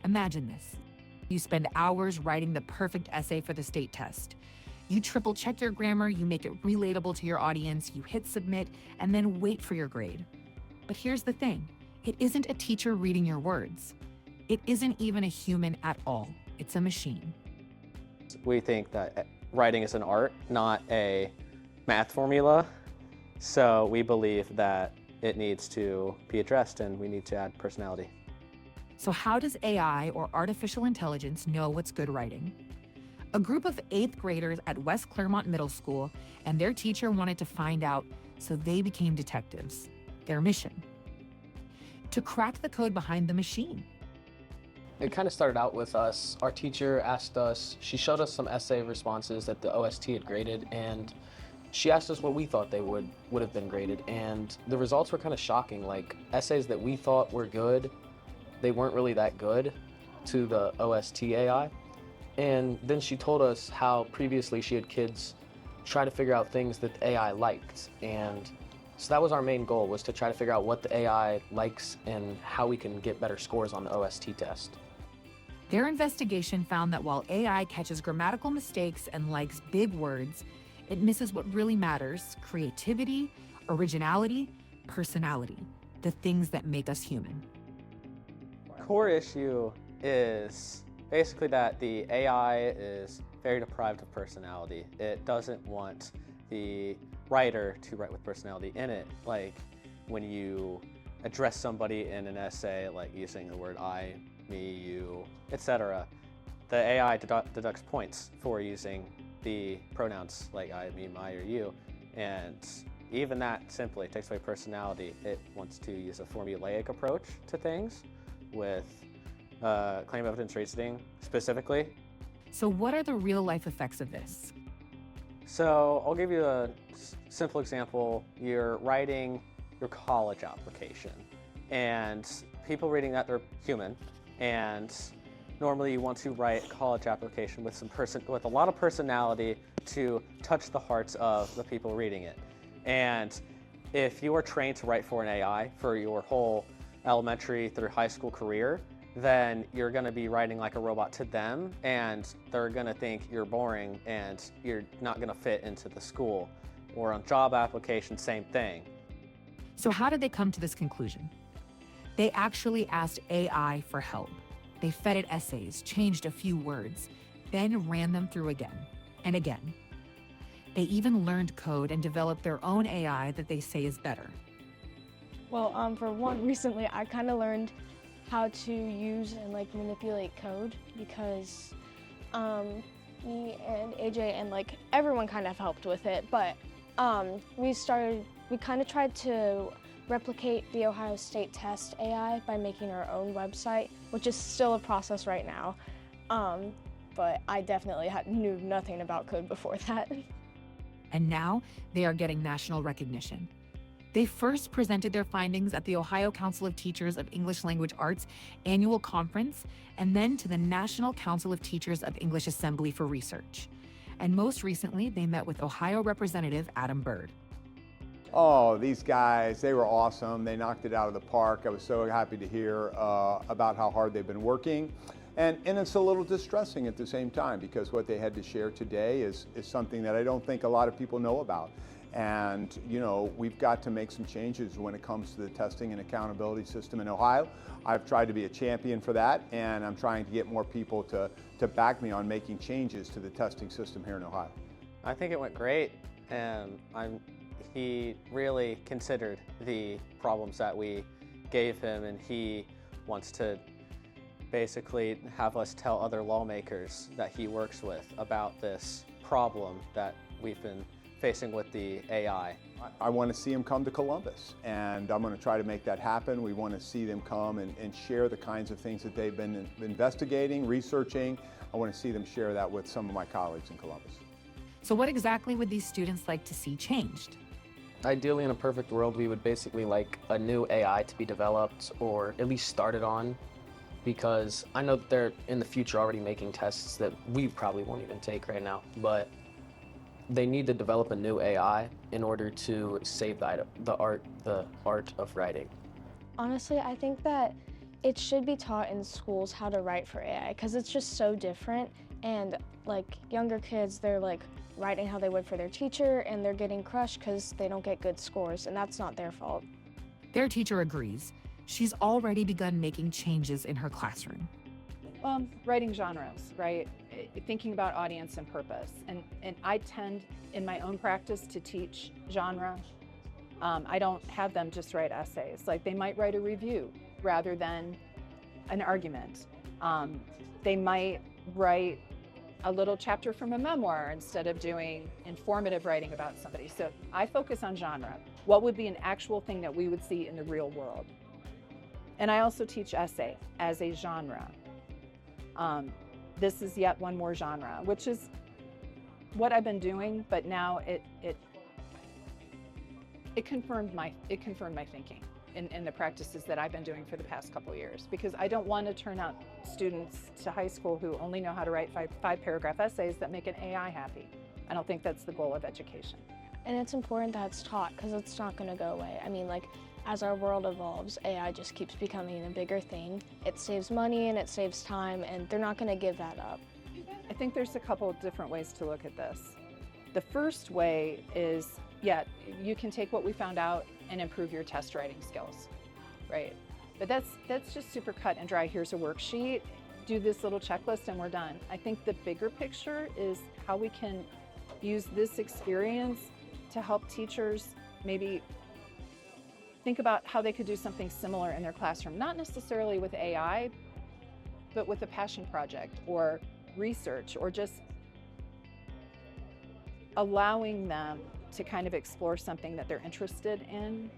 Imagine this. You spend hours writing the perfect essay for the state test. You triple check your grammar, you make it relatable to your audience, you hit submit, and then wait for your grade. But here's the thing. It isn't a teacher reading your words. It isn't even a human at all. It's a machine. We think that writing is an art, not a math formula. So we believe that it needs to be addressed and we need to add personality. So how does AI or artificial intelligence know what's good writing? A group of 8th graders at West Clermont Middle School and their teacher wanted to find out, so they became detectives. Their mission: to crack the code behind the machine. It kind of started out with us. Our teacher asked us, she showed us some essay responses that the OST had graded, and she asked us what we thought they would have been graded, and the results were kind of shocking. Like, essays that we thought were good, they weren't really that good to the OST AI. And then she told us how previously she had kids try to figure out things that the AI liked, and so that was our main goal, was to try to figure out what the AI likes and how we can get better scores on the OST test. Their investigation found that while AI catches grammatical mistakes and likes big words, it misses what really matters: creativity, originality, personality, the things that make us human. Core issue is basically that the AI is very deprived of personality. It doesn't want the writer to write with personality in it. Like when you address somebody in an essay, like using the word I, me, you, etc., the AI deducts points for using the pronouns like I, me, my, or you. And even that simply takes away personality. It wants to use a formulaic approach to things with claim evidence reasoning specifically. So what are the real-life effects of this? So I'll give you a simple example. You're writing your college application, and people reading that, they're human, and normally you want to write a college application with a lot of personality to touch the hearts of the people reading it. And if you are trained to write for an AI for your whole elementary through high school career, then you're going to be writing like a robot to them, and they're going to think you're boring and you're not going to fit into the school. Or on job applications, same thing. So how did they come to this conclusion? They actually asked AI for help. They fed it essays, changed a few words, then ran them through again and again. They even learned code and developed their own AI that they say is better. Well, for one, recently I kind of learned how to use and manipulate code, because me and AJ and everyone kind of helped with it, but we kind of tried to replicate the Ohio State test AI by making our own website, which is still a process right now, but I definitely knew nothing about code before that. And now they are getting national recognition. They first presented their findings at the Ohio Council of Teachers of English Language Arts annual conference, and then to the National Council of Teachers of English Assembly for research. And most recently, they met with Ohio Representative Adam Byrd. Oh, these guys, they were awesome. They knocked it out of the park. I was so happy to hear about how hard they've been working. And it's a little distressing at the same time, because what they had to share today is something that I don't think a lot of people know about. And, you know, we've got to make some changes when it comes to the testing and accountability system in Ohio. I've tried to be a champion for that, and I'm trying to get more people to back me on making changes to the testing system here in Ohio. I think it went great, and he really considered the problems that we gave him, and he wants to basically have us tell other lawmakers that he works with about this problem that we've been facing with the AI. I want to see them come to Columbus, and I'm going to try to make that happen. We want to see them come and share the kinds of things that they've been investigating, researching. I want to see them share that with some of my colleagues in Columbus. So what exactly would these students like to see changed? Ideally, in a perfect world, we would basically like a new AI to be developed, or at least started on, because I know that they're in the future already making tests that we probably won't even take right now, but they need to develop a new AI in order to save the art of writing. Honestly, I think that It should be taught in schools how to write for AI because it's just so different. And like younger kids, they're like writing how they would for their teacher and they're getting crushed because they don't get good scores, and that's not their fault. Their teacher agrees. She's already begun making changes in her classroom. Writing genres, right? Thinking about audience and purpose. And I tend in my own practice to teach genre. I don't have them just write essays. Like they might write a review rather than an argument. They might write a little chapter from a memoir instead of doing informative writing about somebody. So I focus on genre. What would be an actual thing that we would see in the real world? And I also teach essay as a genre. This is yet one more genre, which is what I've been doing, but now it confirmed my thinking in the practices that I've been doing for the past couple of years, because I don't want to turn out students to high school who only know how to write five paragraph essays that make an AI happy. I don't think that's the goal of education. And it's important that it's taught because it's not going to go away. I mean, like, as our world evolves, AI just keeps becoming a bigger thing. It saves money and it saves time, and they're not going to give that up. I think there's a couple of different ways to look at this. The first way is, yeah, you can take what we found out and improve your test writing skills, right? But that's just super cut and dry. Here's a worksheet, do this little checklist and we're done. I think the bigger picture is how we can use this experience to help teachers maybe think about how they could do something similar in their classroom, not necessarily with AI, but with a passion project or research, or just allowing them to kind of explore something that they're interested in,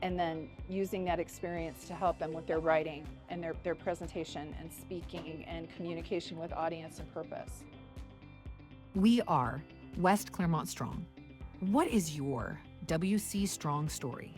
and then using that experience to help them with their writing and their presentation and speaking and communication with audience and purpose. We are West Clermont Strong. What is your WC Strong story?